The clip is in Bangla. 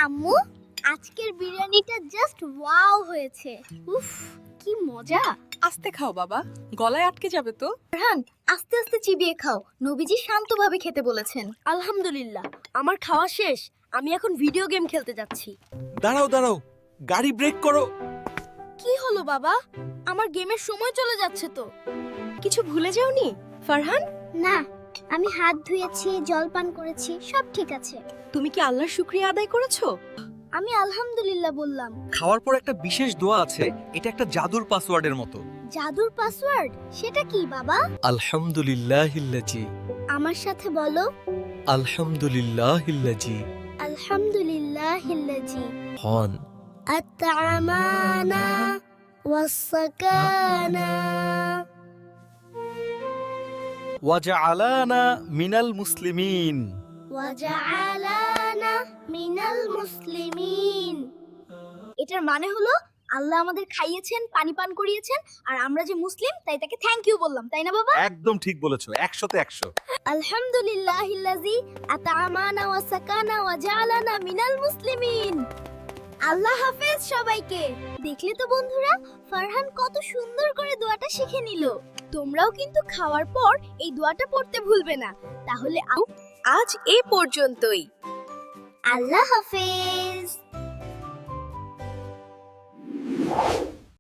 আম্মু, আজকের বিরিয়ানিটা জাস্ট ওয়াও হয়েছে। উফ, কি মজা। আস্তে খাও বাবা, গলায় আটকে যাবে তো। ফারহান, আস্তে আস্তে চিবিয়ে খাও, নবীজি শান্তভাবে খেতে বলেছেন। আলহামদুলিল্লাহ, আমার খাওয়া শেষ। আমি এখন ভিডিও গেম খেলতে যাচ্ছি। দাঁড়াও দাঁড়াও, গাড়ি ব্রেক করো। কি হলো বাবা? আমার গেমের সময় চলে যাচ্ছে তো। কিছু ভুলে যাওনি ফারহান? না, আমি হাত ধুয়েছি, জলপান করেছি, সব ঠিক আছে। তুমি কি আল্লাহর শুকরিয়া আদায় করেছো? আমি আলহামদুলিল্লাহ বললাম। খাওয়ার পর একটা বিশেষ দোয়া আছে, এটা একটা জাদুর পাসওয়ার্ডের মতো। জাদুর পাসওয়ার্ড? সেটা কি বাবা? আলহামদুলিল্লাহিল্লাজি, আমার সাথে বলো। আলহামদুলিল্লাহিল্লাজি আলহামদুলিল্লাহিল্লাজি হন আত'আমানা ওয়াসসাকানা ওয়াজআলানা মিনাল মুসলিমিন। ওয়াজআলানা মিনাল মুসলিমিন। এটার মানে হলো আল্লাহ আমাদের খাইয়েছেন, পানি পান করিয়েছেন, আর আমরা যে মুসলিম তাই তাকে থ্যাংক ইউ বললাম, তাই না বাবা? একদম ঠিক বলেছো, 100তে 100। আলহামদুলিল্লাহিল্লাযী আত'আমানা ওয়া সাকানা ওয়া জাআলানা মিনাল মুসলিমিন। আল্লাহ হাফেজ সবাইকে। দেখলে তো বন্ধুরা, ফারহান কত সুন্দর করে দোয়াটা শিখে নিল। তোমরাও কিন্তু খাওয়ার পর এই দোয়াটা পড়তে ভুলবে না। তাহলে আজ এই পর্যন্তই। আল্লাহ হাফেজ।